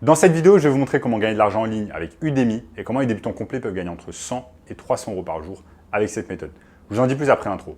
Dans cette vidéo, je vais vous montrer comment gagner de l'argent en ligne avec Udemy et comment les débutants complets peuvent gagner entre 100 et 300 euros par jour avec cette méthode. Je vous en dis plus après l'intro.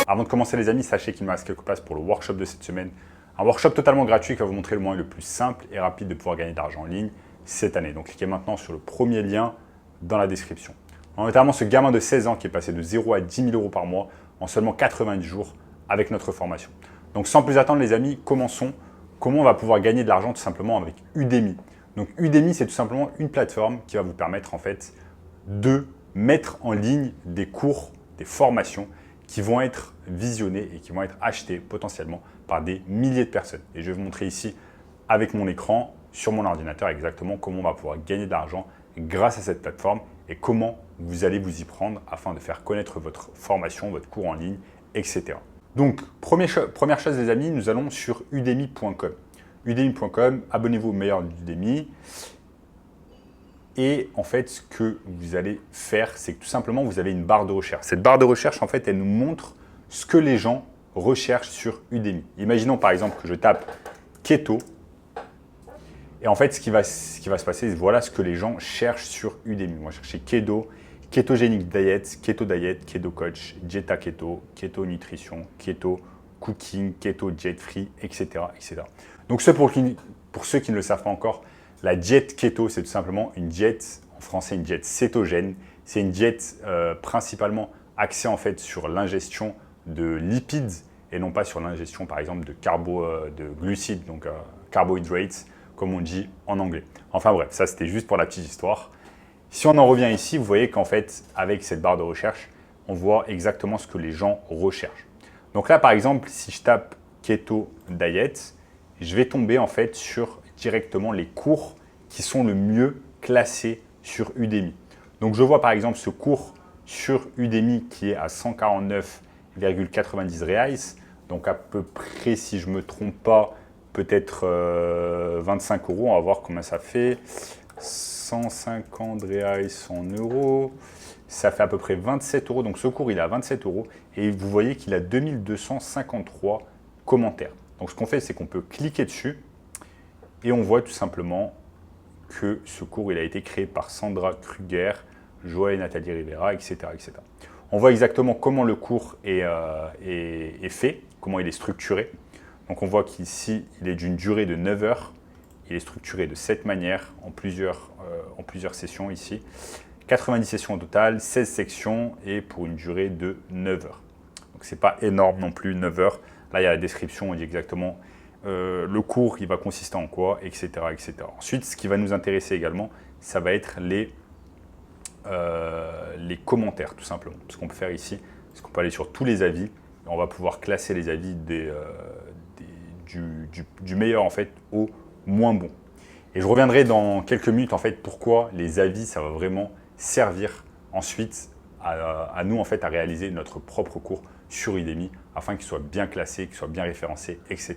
Avant de commencer les amis, sachez qu'il me reste quelques places pour le workshop de cette semaine. Un workshop totalement gratuit qui va vous montrer le moyen le plus simple et rapide de pouvoir gagner de l'argent en ligne cette année. Donc cliquez maintenant sur le premier lien dans la description. On a notamment ce gamin de 16 ans qui est passé de 0 à 10 000 euros par mois en seulement 90 jours avec notre formation. Donc sans plus attendre les amis, commençons. Comment on va pouvoir gagner de l'argent tout simplement avec Udemy. Donc Udemy, c'est tout simplement une plateforme qui va vous permettre en fait de mettre en ligne des cours, des formations qui vont être visionnés et qui vont être achetés potentiellement par des milliers de personnes. Et je vais vous montrer ici avec mon écran sur mon ordinateur exactement comment on va pouvoir gagner de l'argent grâce à cette plateforme et comment vous allez vous y prendre afin de faire connaître votre formation, votre cours en ligne, etc. Donc, première chose les amis, nous allons sur udemy.com. Udemy.com, abonnez-vous au meilleur d'Udemy. Et en fait, ce que vous allez faire, c'est que tout simplement, vous avez une barre de recherche. Cette barre de recherche, en fait, elle nous montre ce que les gens recherchent sur Udemy. Imaginons par exemple que je tape keto. Et en fait, ce qui va se passer, voilà ce que les gens cherchent sur Udemy. Moi, je cherchais keto, ketogenic diet, keto diet, keto coach, dieta keto, keto nutrition, keto cooking, keto jet free, etc. etc. Donc, pour ceux qui ne le savent pas encore, la diète keto, c'est tout simplement une diète, en français une diète cétogène. C'est une diète principalement axée en fait sur l'ingestion de lipides et non pas sur l'ingestion par exemple de glucides, donc carbohydrates, comme on dit en anglais. Enfin bref, ça c'était juste pour la petite histoire. Si on en revient ici, vous voyez qu'en fait, avec cette barre de recherche, on voit exactement ce que les gens recherchent. Donc là, par exemple, si je tape keto diet, je vais tomber en fait sur directement les cours qui sont le mieux classés sur Udemy. Donc je vois par exemple ce cours sur Udemy qui est à 149,90 reais, donc à peu près, si je ne me trompe pas, peut-être 25 euros. On va voir combien ça fait. 150 reais en euros, ça fait à peu près 27 euros. Donc ce cours, il est à 27 euros et vous voyez qu'il a 2253 commentaires. Donc ce qu'on fait, c'est qu'on peut cliquer dessus et on voit tout simplement que ce cours il a été créé par Sandra Kruger, Joël et Nathalie Rivera, etc., etc. On voit exactement comment le cours est fait, comment il est structuré. Donc on voit qu'ici, il est d'une durée de 9 heures. Il est structuré de cette manière en plusieurs sessions ici. 90 sessions au total, 16 sections et pour une durée de 9 heures. Donc ce n'est pas énorme non plus, 9 heures. Là, il y a la description, on dit exactement le cours, il va consister en quoi, etc., etc. Ensuite, ce qui va nous intéresser également, ça va être les commentaires, tout simplement. Ce qu'on peut faire ici, c'est qu'on peut aller sur tous les avis, et on va pouvoir classer les avis du meilleur en fait au moins bon. Et je reviendrai dans quelques minutes en fait pourquoi les avis, ça va vraiment servir ensuite à nous en fait à réaliser notre propre cours sur Udemy afin qu'il soit bien classé, qu'il soit bien référencé, etc.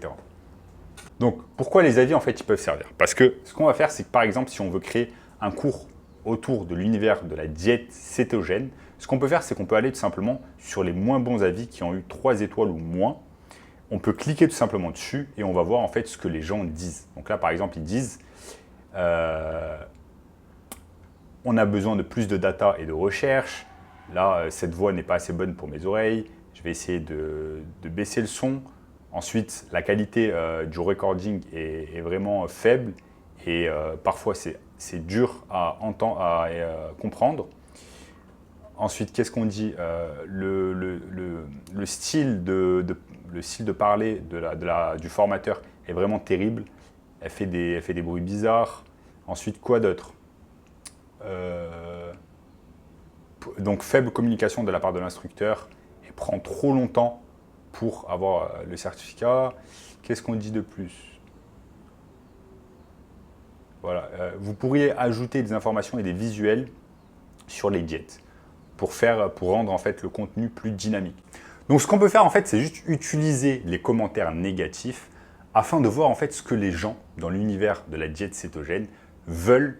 Donc, pourquoi les avis, en fait, ils peuvent servir? Parce que ce qu'on va faire, c'est que, par exemple, si on veut créer un cours autour de l'univers de la diète cétogène, ce qu'on peut faire, c'est qu'on peut aller tout simplement sur les moins bons avis qui ont eu 3 étoiles ou moins. On peut cliquer tout simplement dessus et on va voir, en fait, ce que les gens disent. Donc là, par exemple, ils disent on a besoin de plus de data et de recherche. Là, cette voix n'est pas assez bonne pour mes oreilles. Je vais essayer de baisser le son. Ensuite, la qualité du recording est vraiment faible et parfois c'est dur à entendre, à comprendre. Ensuite, qu'est-ce qu'on dit le style de parler du formateur est vraiment terrible. Elle fait des bruits bizarres. Ensuite, quoi d'autre? Donc, faible communication de la part de l'instructeur et prend trop longtemps pour avoir le certificat. Qu'est-ce qu'on dit de plus? Voilà, vous pourriez ajouter des informations et des visuels sur les diètes pour rendre en fait le contenu plus dynamique. Donc ce qu'on peut faire en fait, c'est juste utiliser les commentaires négatifs afin de voir en fait ce que les gens dans l'univers de la diète cétogène veulent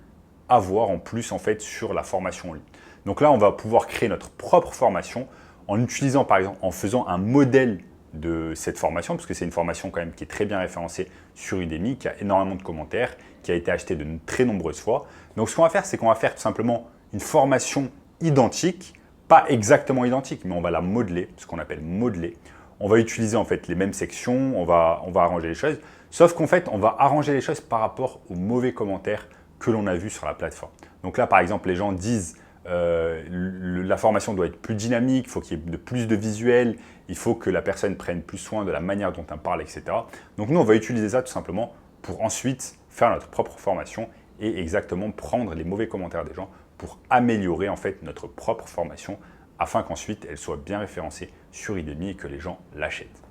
avoir en plus en fait sur la formation en ligne. Donc là, on va pouvoir créer notre propre formation en utilisant par exemple, en faisant un modèle de cette formation, parce que c'est une formation quand même qui est très bien référencée sur Udemy, qui a énormément de commentaires, qui a été achetée de très nombreuses fois. Donc ce qu'on va faire, c'est qu'on va faire tout simplement une formation identique, pas exactement identique, mais on va la modeler, ce qu'on appelle modeler. On va utiliser en fait les mêmes sections, on va arranger les choses, sauf qu'en fait, on va arranger les choses par rapport aux mauvais commentaires que l'on a vus sur la plateforme. Donc là, par exemple, les gens disent la formation doit être plus dynamique, il faut qu'il y ait plus de visuels, il faut que la personne prenne plus soin de la manière dont elle parle, etc. Donc nous, on va utiliser ça tout simplement pour ensuite faire notre propre formation et exactement prendre les mauvais commentaires des gens pour améliorer en fait notre propre formation afin qu'ensuite elle soit bien référencée sur Udemy et que les gens l'achètent.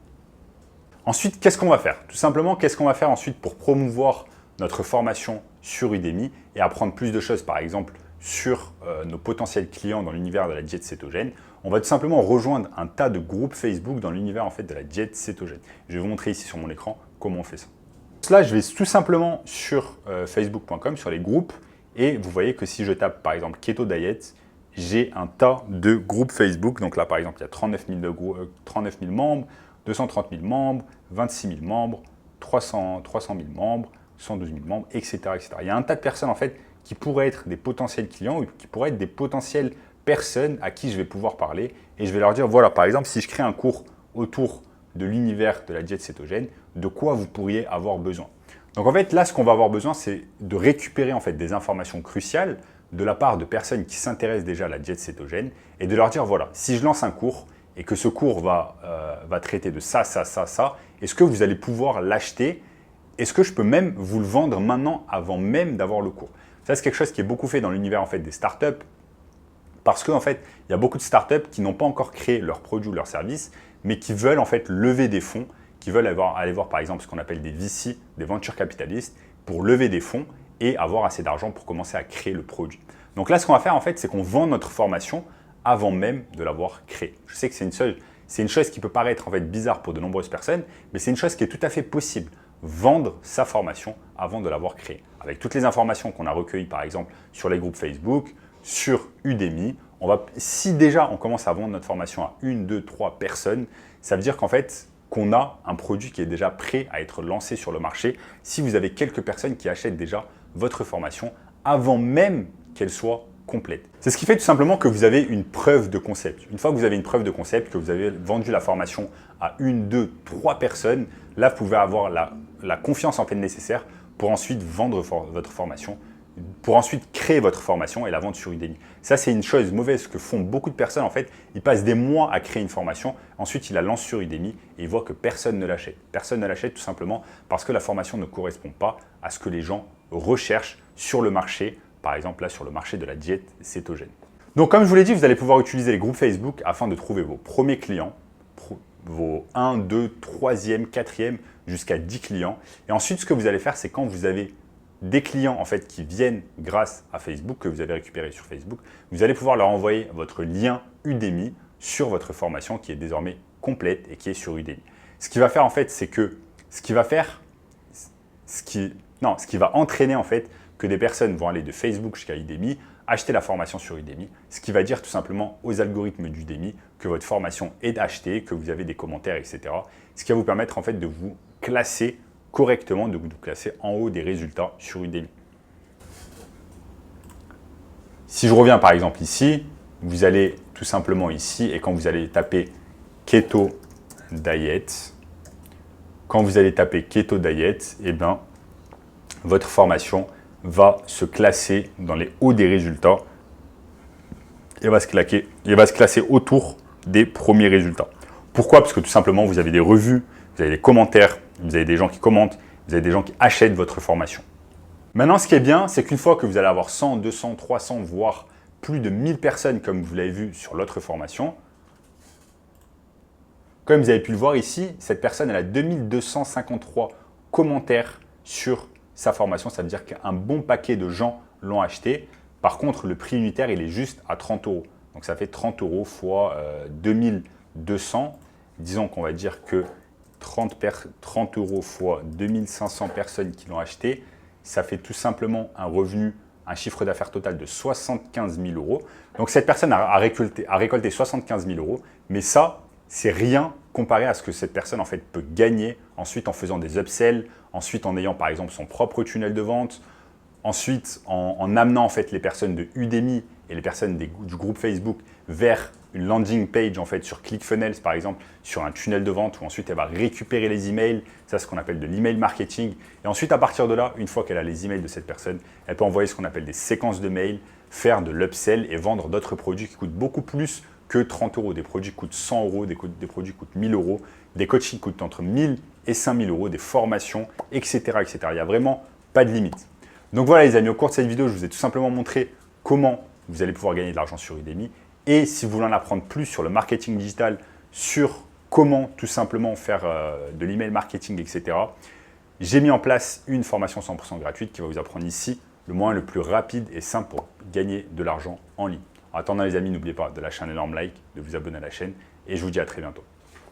Ensuite, qu'est-ce qu'on va faire? Tout simplement, qu'est-ce qu'on va faire ensuite pour promouvoir notre formation sur Udemy et apprendre plus de choses, par exemple, sur nos potentiels clients dans l'univers de la diète cétogène? On va tout simplement rejoindre un tas de groupes Facebook dans l'univers en fait de la diète cétogène. Je vais vous montrer ici sur mon écran comment on fait ça. Là, je vais tout simplement sur facebook.com, sur les groupes, et vous voyez que si je tape par exemple Keto Diet, j'ai un tas de groupes Facebook. Donc là, par exemple, il y a 39 000 membres, 230 000 membres, 26 000 membres, 300 000 membres, 112 000 membres, etc., etc. Il y a un tas de personnes en fait qui pourraient être des potentiels clients ou qui pourraient être des potentielles personnes à qui je vais pouvoir parler et je vais leur dire, voilà, par exemple, si je crée un cours autour de l'univers de la diète cétogène, de quoi vous pourriez avoir besoin. Donc en fait, là, ce qu'on va avoir besoin, c'est de récupérer en fait des informations cruciales de la part de personnes qui s'intéressent déjà à la diète cétogène et de leur dire, voilà, si je lance un cours et que ce cours va traiter de ça, ça, ça, ça, est-ce que vous allez pouvoir l'acheter? Est-ce que je peux même vous le vendre maintenant avant même d'avoir le cours? Ça, c'est quelque chose qui est beaucoup fait dans l'univers en fait, des startups parce qu'en fait, il y a beaucoup de startups qui n'ont pas encore créé leur produit ou leur service, mais qui veulent en fait lever des fonds, qui veulent aller voir par exemple ce qu'on appelle des VC, des venture capitalistes, pour lever des fonds et avoir assez d'argent pour commencer à créer le produit. Donc là, ce qu'on va faire en fait, c'est qu'on vend notre formation avant même de l'avoir créée. Je sais que c'est une chose qui peut paraître en fait bizarre pour de nombreuses personnes, mais c'est une chose qui est tout à fait possible. Vendre sa formation avant de l'avoir créée. Avec toutes les informations qu'on a recueillies par exemple sur les groupes Facebook, sur Udemy, si déjà on commence à vendre notre formation à 1, 2, 3 personnes, ça veut dire qu'en fait, qu'on a un produit qui est déjà prêt à être lancé sur le marché si vous avez quelques personnes qui achètent déjà votre formation avant même qu'elle soit complète. C'est ce qui fait tout simplement que vous avez une preuve de concept. Une fois que vous avez une preuve de concept, que vous avez vendu la formation à 1, 2, 3 personnes, là vous pouvez avoir la confiance en fait nécessaire pour ensuite vendre votre formation, pour ensuite créer votre formation et la vendre sur Udemy. Ça, c'est une chose mauvaise que font beaucoup de personnes. En fait, ils passent des mois à créer une formation, ensuite ils la lancent sur Udemy et ils voient que personne ne l'achète. Personne ne l'achète tout simplement parce que la formation ne correspond pas à ce que les gens recherchent sur le marché, par exemple là sur le marché de la diète cétogène. Donc comme je vous l'ai dit, vous allez pouvoir utiliser les groupes Facebook afin de trouver vos premiers clients, vos 1, 2, 3e, 4e, jusqu'à 10 clients. Et ensuite, ce que vous allez faire, c'est quand vous avez des clients en fait qui viennent grâce à Facebook, que vous avez récupéré sur Facebook, vous allez pouvoir leur envoyer votre lien Udemy sur votre formation qui est désormais complète et qui est sur Udemy. Ce qui va faire en fait, c'est que ce qui va entraîner en fait que des personnes vont aller de Facebook jusqu'à Udemy, acheter la formation sur Udemy, ce qui va dire tout simplement aux algorithmes d'Udemy que votre formation est achetée, que vous avez des commentaires, etc. Ce qui va vous permettre en fait de vous classer correctement, de vous classer en haut des résultats sur Udemy. Si je reviens par exemple ici, vous allez tout simplement ici et quand vous allez taper Keto Diet, eh bien, votre formation va se classer dans les hauts des résultats et va se classer autour des premiers résultats. Pourquoi? Parce que tout simplement, vous avez des revues, vous avez des commentaires, vous avez des gens qui commentent, vous avez des gens qui achètent votre formation. Maintenant, ce qui est bien, c'est qu'une fois que vous allez avoir 100, 200, 300, voire plus de 1000 personnes, comme vous l'avez vu sur l'autre formation, comme vous avez pu le voir ici, cette personne elle a 2253 commentaires sur sa formation. Ça veut dire qu'un bon paquet de gens l'ont acheté. Par contre, le prix unitaire, il est juste à 30 €. Donc, ça fait 30 € fois 2200. Disons qu'on va dire que 30 € fois 2500 personnes qui l'ont acheté, ça fait tout simplement un revenu, un chiffre d'affaires total de 75 000 €. Donc cette personne a récolté 75 000 €, mais ça, c'est rien comparé à ce que cette personne en fait peut gagner ensuite en faisant des upsells, ensuite en ayant par exemple son propre tunnel de vente, ensuite en amenant en fait les personnes de Udemy et les personnes du groupe Facebook vers une landing page en fait sur ClickFunnels par exemple, sur un tunnel de vente où ensuite elle va récupérer les emails, ça c'est ce qu'on appelle de l'email marketing. Et ensuite à partir de là, une fois qu'elle a les emails de cette personne, elle peut envoyer ce qu'on appelle des séquences de mails, faire de l'upsell et vendre d'autres produits qui coûtent beaucoup plus que 30 €. Des produits coûtent 100 €, des produits coûtent 1000 €, des coachings coûtent entre 1000 et 5000 €, des formations, etc., etc. Il n'y a vraiment pas de limite. Donc voilà les amis, au cours de cette vidéo, je vous ai tout simplement montré comment vous allez pouvoir gagner de l'argent sur Udemy. Et si vous voulez en apprendre plus sur le marketing digital, sur comment tout simplement faire de l'email marketing, etc., j'ai mis en place une formation 100% gratuite qui va vous apprendre ici le moyen le plus rapide et simple pour gagner de l'argent en ligne. En attendant les amis, n'oubliez pas de lâcher un énorme like, de vous abonner à la chaîne et je vous dis à très bientôt.